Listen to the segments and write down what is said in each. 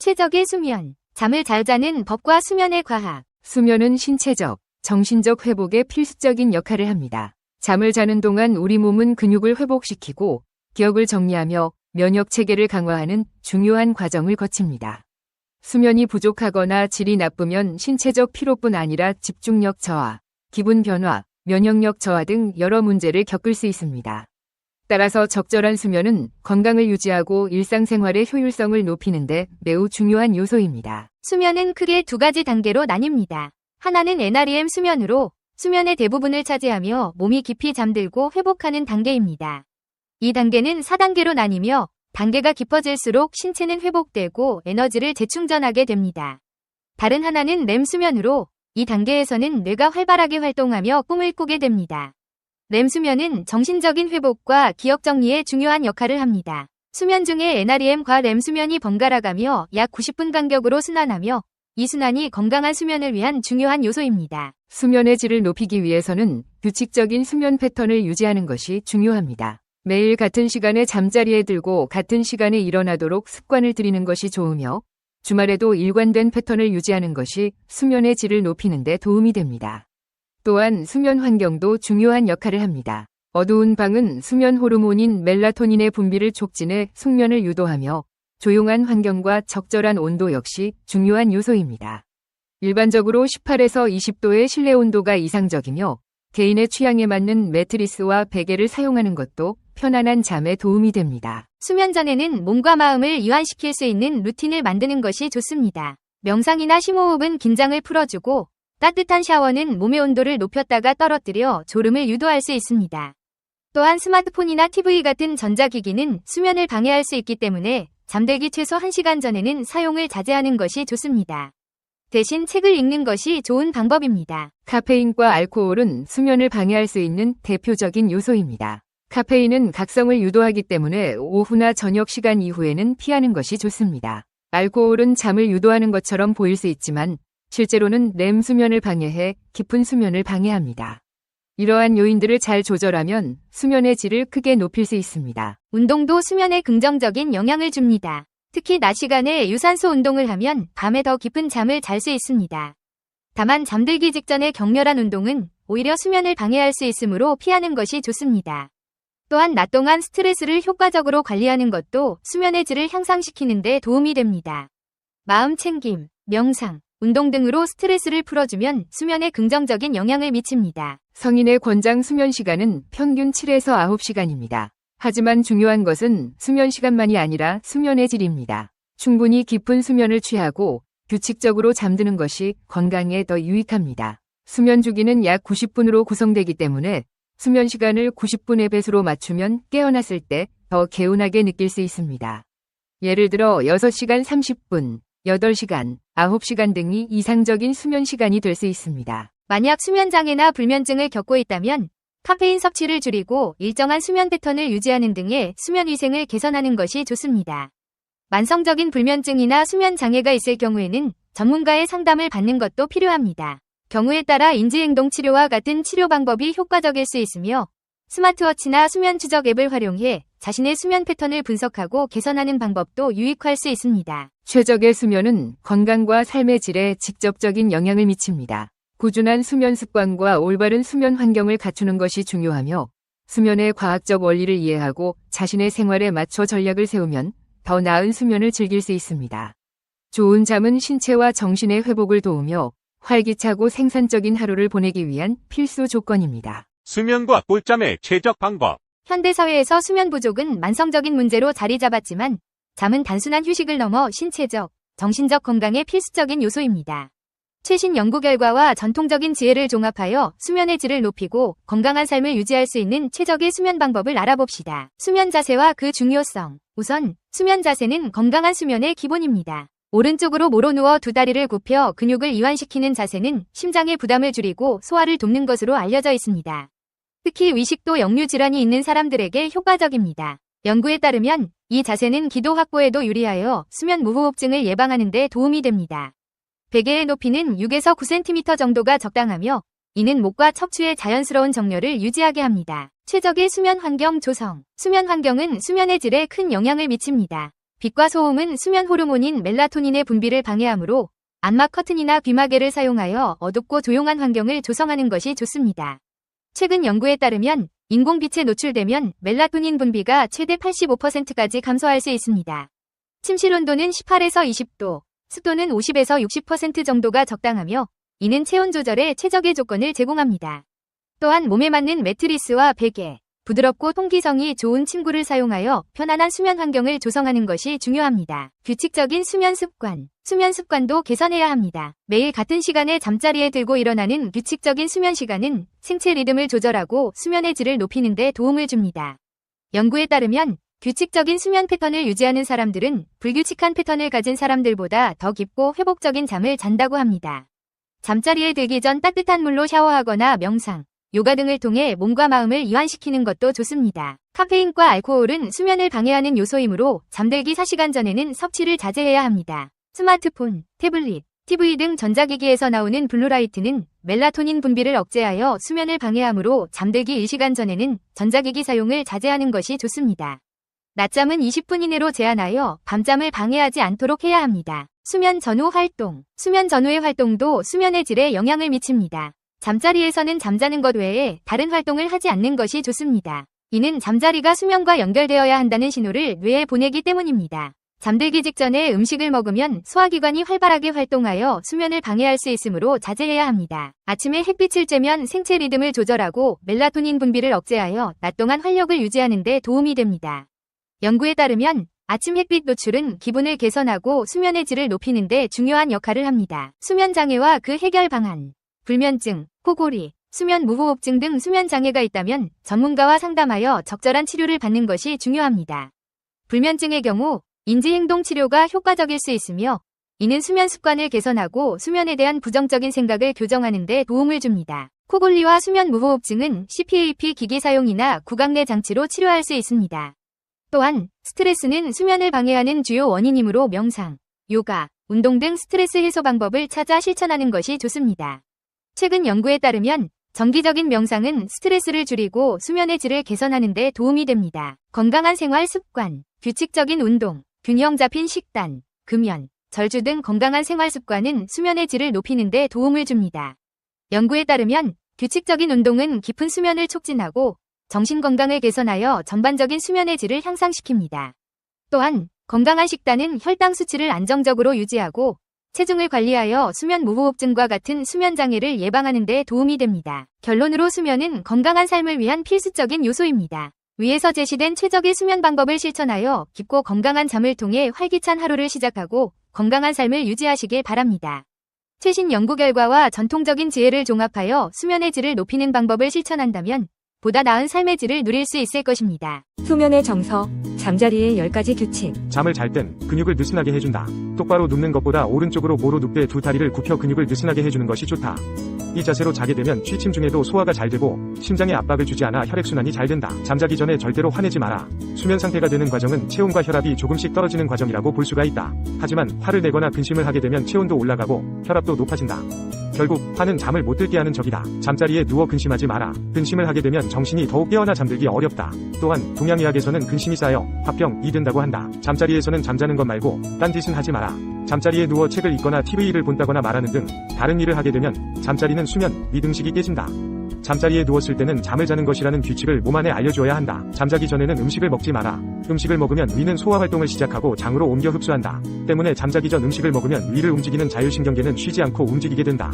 최적의 수면, 잠을 잘 자는 법과 수면의 과학. 수면은 신체적, 정신적 회복에 필수적인 역할을 합니다. 잠을 자는 동안 우리 몸은 근육을 회복시키고 기억을 정리하며 면역 체계를 강화하는 중요한 과정을 거칩니다. 수면이 부족하거나 질이 나쁘면 신체적 피로뿐 아니라 집중력 저하, 기분 변화, 면역력 저하 등 여러 문제를 겪을 수 있습니다. 따라서 적절한 수면은 건강을 유지하고 일상생활의 효율성을 높이는 데 매우 중요한 요소입니다. 수면은 크게 두 가지 단계로 나뉩니다. 하나는 NREM 수면으로 수면의 대부분을 차지하며 몸이 깊이 잠들고 회복하는 단계입니다. 이 단계는 4단계로 나뉘며 단계가 깊어질수록 신체는 회복되고 에너지를 재충전하게 됩니다. 다른 하나는 REM 수면으로 이 단계에서는 뇌가 활발하게 활동하며 꿈을 꾸게 됩니다. REM 수면은 정신적인 회복과 기억 정리에 중요한 역할을 합니다. 수면 중에 NREM과 REM 수면이 번갈아가며 약 90분 간격으로 순환하며 이 순환이 건강한 수면을 위한 중요한 요소입니다. 수면의 질을 높이기 위해서는 규칙적인 수면 패턴을 유지하는 것이 중요합니다. 매일 같은 시간에 잠자리에 들고 같은 시간에 일어나도록 습관을 들이는 것이 좋으며 주말에도 일관된 패턴을 유지하는 것이 수면의 질을 높이는 데 도움이 됩니다. 또한 수면 환경도 중요한 역할을 합니다. 어두운 방은 수면 호르몬인 멜라토닌의 분비를 촉진해 숙면을 유도하며 조용한 환경과 적절한 온도 역시 중요한 요소입니다. 일반적으로 18에서 20도의 실내 온도가 이상적이며 개인의 취향에 맞는 매트리스와 베개를 사용하는 것도 편안한 잠에 도움이 됩니다. 수면 전에는 몸과 마음을 이완시킬 수 있는 루틴을 만드는 것이 좋습니다. 명상이나 심호흡은 긴장을 풀어주고 따뜻한 샤워는 몸의 온도를 높였다가 떨어뜨려 졸음을 유도할 수 있습니다. 또한 스마트폰이나 TV 같은 전자기기는 수면을 방해할 수 있기 때문에 잠들기 최소 1시간 전에는 사용을 자제하는 것이 좋습니다. 대신 책을 읽는 것이 좋은 방법입니다. 카페인과 알코올은 수면을 방해할 수 있는 대표적인 요소입니다. 카페인은 각성을 유도하기 때문에 오후나 저녁 시간 이후에는 피하는 것이 좋습니다. 알코올은 잠을 유도하는 것처럼 보일 수 있지만 실제로는 REM 수면을 방해해 깊은 수면을 방해합니다. 이러한 요인들을 잘 조절하면 수면의 질을 크게 높일 수 있습니다. 운동도 수면에 긍정적인 영향을 줍니다. 특히 낮 시간에 유산소 운동을 하면 밤에 더 깊은 잠을 잘 수 있습니다. 다만 잠들기 직전의 격렬한 운동은 오히려 수면을 방해할 수 있으므로 피하는 것이 좋습니다. 또한 낮 동안 스트레스를 효과적으로 관리하는 것도 수면의 질을 향상시키는 데 도움이 됩니다. 마음 챙김, 명상, 운동 등으로 스트레스를 풀어주면 수면에 긍정적인 영향을 미칩니다. 성인의 권장 수면 시간은 평균 7에서 9시간입니다. 하지만 중요한 것은 수면 시간만이 아니라 수면의 질입니다. 충분히 깊은 수면을 취하고 규칙적으로 잠드는 것이 건강에 더 유익합니다. 수면 주기는 약 90분으로 구성되기 때문에 수면 시간을 90분의 배수로 맞추면 깨어났을 때 더 개운하게 느낄 수 있습니다. 예를 들어 6시간 30분, 8시간, 9시간 등이 이상적인 수면 시간이 될 수 있습니다. 만약 수면 장애나 불면증을 겪고 있다면 카페인 섭취를 줄이고 일정한 수면 패턴을 유지하는 등의 수면 위생을 개선하는 것이 좋습니다. 만성적인 불면증이나 수면 장애가 있을 경우에는 전문가의 상담을 받는 것도 필요합니다. 경우에 따라 인지행동 치료와 같은 치료 방법이 효과적일 수 있으며 스마트워치나 수면 추적 앱을 활용해 자신의 수면 패턴을 분석하고 개선하는 방법도 유익할 수 있습니다. 최적의 수면은 건강과 삶의 질에 직접적인 영향을 미칩니다. 꾸준한 수면 습관과 올바른 수면 환경을 갖추는 것이 중요하며 수면의 과학적 원리를 이해하고 자신의 생활에 맞춰 전략을 세우면 더 나은 수면을 즐길 수 있습니다. 좋은 잠은 신체와 정신의 회복을 도우며 활기차고 생산적인 하루를 보내기 위한 필수 조건입니다. 수면과 꿀잠의 최적 방법. 현대사회에서 수면 부족은 만성적인 문제로 자리 잡았지만 잠은 단순한 휴식을 넘어 신체적, 정신적 건강의 필수적인 요소입니다. 최신 연구 결과와 전통적인 지혜를 종합하여 수면의 질을 높이고 건강한 삶을 유지할 수 있는 최적의 수면 방법을 알아봅시다. 수면 자세와 그 중요성. 우선 수면 자세는 건강한 수면의 기본입니다. 오른쪽으로 모로 누워 두 다리를 굽혀 근육을 이완시키는 자세는 심장의 부담을 줄이고 소화를 돕는 것으로 알려져 있습니다. 특히 위식도 역류 질환이 있는 사람들에게 효과적입니다. 연구에 따르면 이 자세는 기도 확보에도 유리하여 수면 무호흡증을 예방하는 데 도움이 됩니다. 베개의 높이는 6에서 9cm 정도가 적당하며 이는 목과 척추의 자연스러운 정렬을 유지하게 합니다. 최적의 수면 환경 조성. 수면 환경은 수면의 질에 큰 영향을 미칩니다. 빛과 소음은 수면 호르몬인 멜라토닌의 분비를 방해하므로 안막 커튼이나 귀마개를 사용하여 어둡고 조용한 환경을 조성하는 것이 좋습니다. 최근 연구에 따르면 인공빛에 노출되면 멜라토닌 분비가 최대 85%까지 감소할 수 있습니다. 침실 온도는 18에서 20도, 습도는 50에서 60% 정도가 적당하며 이는 체온 조절에 최적의 조건을 제공합니다. 또한 몸에 맞는 매트리스와 베개, 부드럽고 통기성이 좋은 침구를 사용하여 편안한 수면 환경을 조성하는 것이 중요합니다. 규칙적인 수면 습관. 수면 습관도 개선해야 합니다. 매일 같은 시간에 잠자리에 들고 일어나는 규칙적인 수면 시간은 생체 리듬을 조절하고 수면의 질을 높이는 데 도움을 줍니다. 연구에 따르면 규칙적인 수면 패턴을 유지하는 사람들은 불규칙한 패턴을 가진 사람들보다 더 깊고 회복적인 잠을 잔다고 합니다. 잠자리에 들기 전 따뜻한 물로 샤워하거나 명상, 요가 등을 통해 몸과 마음을 이완시키는 것도 좋습니다. 카페인과 알코올은 수면을 방해하는 요소이므로 잠들기 4시간 전에는 섭취를 자제해야 합니다. 스마트폰, 태블릿, TV 등 전자기기에서 나오는 블루라이트는 멜라토닌 분비를 억제하여 수면을 방해하므로 잠들기 1시간 전에는 전자기기 사용을 자제하는 것이 좋습니다. 낮잠은 20분 이내로 제한하여 밤잠을 방해하지 않도록 해야 합니다. 수면 전후 활동. 수면 전후의 활동도 수면의 질에 영향을 미칩니다. 잠자리에서는 잠자는 것 외에 다른 활동을 하지 않는 것이 좋습니다. 이는 잠자리가 수면과 연결되어야 한다는 신호를 뇌에 보내기 때문입니다. 잠들기 직전에 음식을 먹으면 소화기관이 활발하게 활동하여 수면을 방해할 수 있으므로 자제해야 합니다. 아침에 햇빛을 쬐면 생체 리듬을 조절하고 멜라토닌 분비를 억제하여 낮 동안 활력을 유지하는 데 도움이 됩니다. 연구에 따르면 아침 햇빛 노출은 기분을 개선하고 수면의 질을 높이는 데 중요한 역할을 합니다. 수면 장애와 그 해결 방안. 불면증, 코골이, 수면 무호흡증 등 수면 장애가 있다면 전문가와 상담하여 적절한 치료를 받는 것이 중요합니다. 불면증의 경우 인지행동 치료가 효과적일 수 있으며 이는 수면 습관을 개선하고 수면에 대한 부정적인 생각을 교정하는 데 도움을 줍니다. 코골리와 수면 무호흡증은 CPAP 기기 사용이나 구강 내 장치로 치료할 수 있습니다. 또한 스트레스는 수면을 방해하는 주요 원인이므로 명상, 요가, 운동 등 스트레스 해소 방법을 찾아 실천하는 것이 좋습니다. 최근 연구에 따르면 정기적인 명상은 스트레스를 줄이고 수면의 질을 개선하는 데 도움이 됩니다. 건강한 생활 습관, 규칙적인 운동, 균형 잡힌 식단, 금연, 절주 등 건강한 생활 습관은 수면의 질을 높이는 데 도움을 줍니다. 연구에 따르면 규칙적인 운동은 깊은 수면을 촉진하고 정신 건강을 개선하여 전반적인 수면의 질을 향상시킵니다. 또한 건강한 식단은 혈당 수치를 안정적으로 유지하고 체중을 관리하여 수면 무호흡증과 같은 수면 장애를 예방하는 데 도움이 됩니다. 결론으로 수면은 건강한 삶을 위한 필수적인 요소입니다. 위에서 제시된 최적의 수면 방법을 실천하여 깊고 건강한 잠을 통해 활기찬 하루를 시작하고 건강한 삶을 유지하시길 바랍니다. 최신 연구 결과와 전통적인 지혜를 종합하여 수면의 질을 높이는 방법을 실천한다면 보다 나은 삶의 질을 누릴 수 있을 것입니다. 수면의 정석, 잠자리의 10가지 규칙. 잠을 잘 땐 근육을 느슨하게 해준다. 똑바로 눕는 것보다 오른쪽으로 모로 눕되 두 다리를 굽혀 근육을 느슨하게 해주는 것이 좋다. 이 자세로 자게 되면 취침 중에도 소화가 잘 되고 심장에 압박을 주지 않아 혈액순환이 잘 된다. 잠자기 전에 절대로 화내지 마라. 수면 상태가 되는 과정은 체온과 혈압이 조금씩 떨어지는 과정이라고 볼 수가 있다. 하지만 화를 내거나 근심을 하게 되면 체온도 올라가고 혈압도 높아진다. 결국 화는 잠을 못 들게 하는 적이다. 잠자리에 누워 근심하지 마라. 근심을 하게 되면 정신이 더욱 깨어나 잠들기 어렵다. 또한 동양의학에서는 근심이 쌓여 화병이 된다고 한다. 잠자리에서는 잠자는 것 말고 딴 짓은 하지 마라. 잠자리에 누워 책을 읽거나 TV를 본다거나 말하는 등 다른 일을 하게 되면 잠자리는 수면, 미등식이 깨진다. 잠자리에 누웠을 때는 잠을 자는 것이라는 규칙을 몸 안에 알려주어야 한다. 잠자기 전에는 음식을 먹지 마라. 음식을 먹으면 위는 소화 활동을 시작하고 장으로 옮겨 흡수한다. 때문에 잠자기 전 음식을 먹으면 위를 움직이는 자율신경계는 쉬지 않고 움직이게 된다.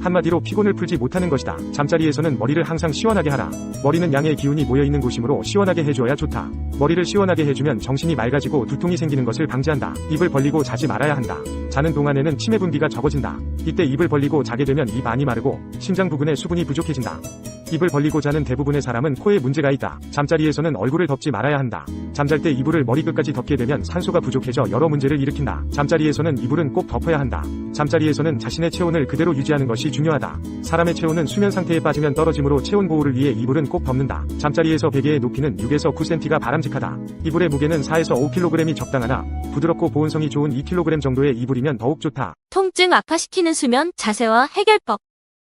한마디로 피곤을 풀지 못하는 것이다. 잠자리에서는 머리를 항상 시원하게 하라. 머리는 양의 기운이 모여있는 곳이므로 시원하게 해줘야 좋다. 머리를 시원하게 해주면 정신이 맑아지고 두통이 생기는 것을 방지한다. 입을 벌리고 자지 말아야 한다. 자는 동안에는 치매 분비가 적어진다. 이때 입을 벌리고 자게 되면 입 안이 마르고 심장 부근에 수분이 부족해진다. 입을 벌리고 자는 대부분의 사람은 코에 문제가 있다. 잠자리에서는 얼굴을 덮지 말아야 한다. 잠잘 때 이불을 머리끝까지 덮게 되면 산소가 부족해져 여러 문제를 일으킨다. 잠자리에서는 이불은 꼭 덮어야 한다. 잠자리에서는 자신의 체온을 그대로 유지하는 것이 중요하다. 사람의 체온은 수면 상태에 빠지면 떨어지므로 체온 보호를 위해 이불은 꼭 덮는다. 잠자리에서 베개의 높이는 6에서 9cm가 바람직하다. 이불의 무게는 4에서 5kg이 적당하나 부드럽고 보온성이 좋은 2kg 정도의 이불이면 더욱 좋다. 통증 악화시키는 수면 자세와 해결법.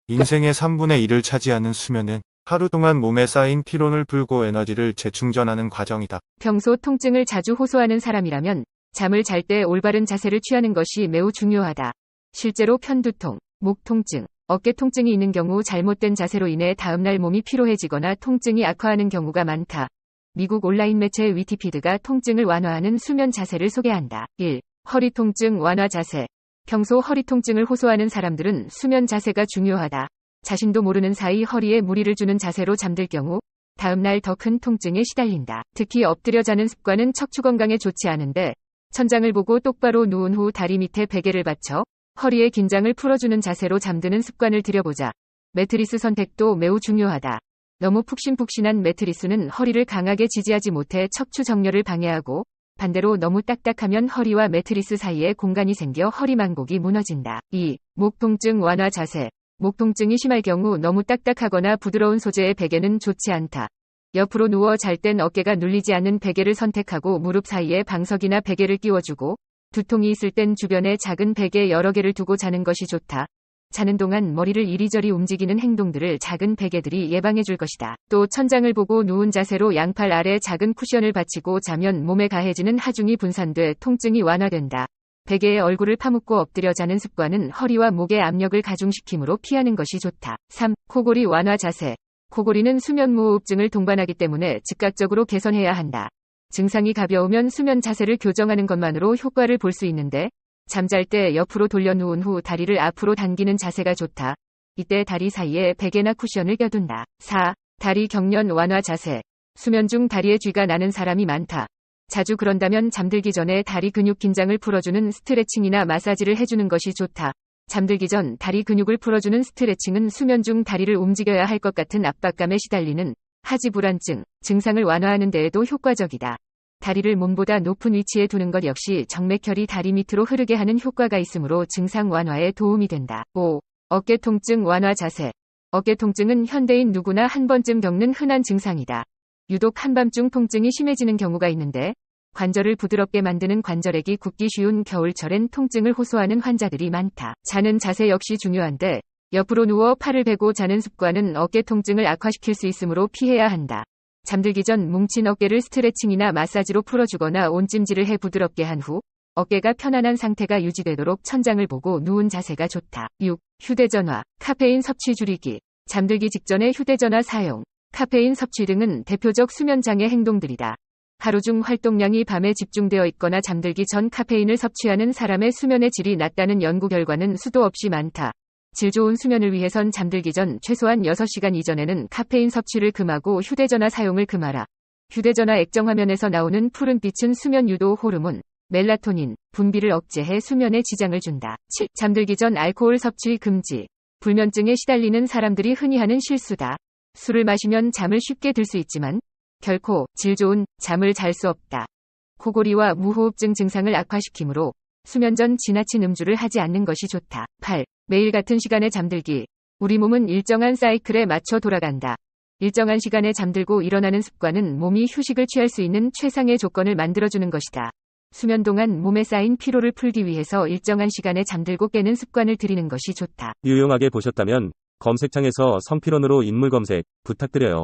인생의 3분의 1을 차지하는 수면은 하루 동안 몸에 쌓인 피로를 풀고 에너지를 재충전하는 과정이다. 평소 통증을 자주 호소하는 사람이라면 잠을 잘 때 올바른 자세를 취하는 것이 매우 중요하다. 실제로 편두통, 목 통증, 어깨 통증이 있는 경우 잘못된 자세로 인해 다음날 몸이 피로해지거나 통증이 악화하는 경우가 많다. 미국 온라인 매체 위티피드가 통증을 완화하는 수면 자세를 소개한다. 1. 허리 통증 완화 자세. 평소 허리 통증을 호소하는 사람들은 수면 자세가 중요하다. 자신도 모르는 사이 허리에 무리를 주는 자세로 잠들 경우 다음날 더 큰 통증에 시달린다. 특히 엎드려 자는 습관은 척추 건강에 좋지 않은데 천장을 보고 똑바로 누운 후 다리 밑에 베개를 받쳐 허리의 긴장을 풀어주는 자세로 잠드는 습관을 들여보자. 매트리스 선택도 매우 중요하다. 너무 푹신푹신한 매트리스는 허리를 강하게 지지하지 못해 척추 정렬을 방해하고 반대로 너무 딱딱하면 허리와 매트리스 사이에 공간이 생겨 허리 만곡이 무너진다. 2. 목 통증 완화 자세. 목 통증이 심할 경우 너무 딱딱하거나 부드러운 소재의 베개는 좋지 않다. 옆으로 누워 잘 땐 어깨가 눌리지 않는 베개를 선택하고 무릎 사이에 방석이나 베개를 끼워주고 두통이 있을 땐 주변에 작은 베개 여러 개를 두고 자는 것이 좋다. 자는 동안 머리를 이리저리 움직이는 행동들을 작은 베개들이 예방해 줄 것이다. 또 천장을 보고 누운 자세로 양팔 아래 작은 쿠션을 받치고 자면 몸에 가해지는 하중이 분산돼 통증이 완화된다. 베개에 얼굴을 파묻고 엎드려 자는 습관은 허리와 목의 압력을 가중시키므로 피하는 것이 좋다. 3. 코골이 완화 자세. 코골이는 수면무호흡증을 동반하기 때문에 즉각적으로 개선해야 한다. 증상이 가벼우면 수면 자세를 교정하는 것만으로 효과를 볼 수 있는데 잠잘 때 옆으로 돌려 누운 후 다리를 앞으로 당기는 자세가 좋다. 이때 다리 사이에 베개나 쿠션을 껴둔다. 4. 다리 경련 완화 자세. 수면 중 다리에 쥐가 나는 사람이 많다. 자주 그런다면 잠들기 전에 다리 근육 긴장을 풀어주는 스트레칭이나 마사지를 해주는 것이 좋다. 잠들기 전 다리 근육을 풀어주는 스트레칭은 수면 중 다리를 움직여야 할 것 같은 압박감에 시달리는 하지불안증 증상을 완화하는 데에도 효과적이다. 다리를 몸보다 높은 위치에 두는 것 역시 정맥혈이 다리 밑으로 흐르게 하는 효과가 있으므로 증상 완화에 도움이 된다. 5. 어깨 통증 완화 자세. 어깨 통증은 현대인 누구나 한 번쯤 겪는 흔한 증상이다. 유독 한밤중 통증이 심해지는 경우가 있는데 관절을 부드럽게 만드는 관절액이 굳기 쉬운 겨울철엔 통증을 호소하는 환자들이 많다. 자는 자세 역시 중요한데 옆으로 누워 팔을 베고 자는 습관은 어깨 통증을 악화시킬 수 있으므로 피해야 한다. 잠들기 전 뭉친 어깨를 스트레칭이나 마사지로 풀어주거나 온찜질을 해 부드럽게 한 후 어깨가 편안한 상태가 유지되도록 천장을 보고 누운 자세가 좋다. 6. 휴대전화, 카페인 섭취 줄이기. 잠들기 직전에 휴대전화 사용, 카페인 섭취 등은 대표적 수면장애 행동들이다. 하루 중 활동량이 밤에 집중되어 있거나 잠들기 전 카페인을 섭취하는 사람의 수면의 질이 낮다는 연구 결과는 수도 없이 많다. 질 좋은 수면을 위해선 잠들기 전 최소한 6시간 이전에는 카페인 섭취를 금하고 휴대전화 사용을 금하라. 휴대전화 액정 화면에서 나오는 푸른빛은 수면 유도 호르몬, 멜라토닌, 분비를 억제해 수면에 지장을 준다. 7. 잠들기 전 알코올 섭취 금지. 불면증에 시달리는 사람들이 흔히 하는 실수다. 술을 마시면 잠을 쉽게 들 수 있지만 결코 질 좋은 잠을 잘 수 없다. 코골이와 무호흡증 증상을 악화시키므로 수면 전 지나친 음주를 하지 않는 것이 좋다. 8. 매일 같은 시간에 잠들기. 우리 몸은 일정한 사이클에 맞춰 돌아간다. 일정한 시간에 잠들고 일어나는 습관은 몸이 휴식을 취할 수 있는 최상의 조건을 만들어주는 것이다. 수면 동안 몸에 쌓인 피로를 풀기 위해서 일정한 시간에 잠들고 깨는 습관을 들이는 것이 좋다. 유용하게 보셨다면 검색창에서 성필원으로 인물 검색 부탁드려요.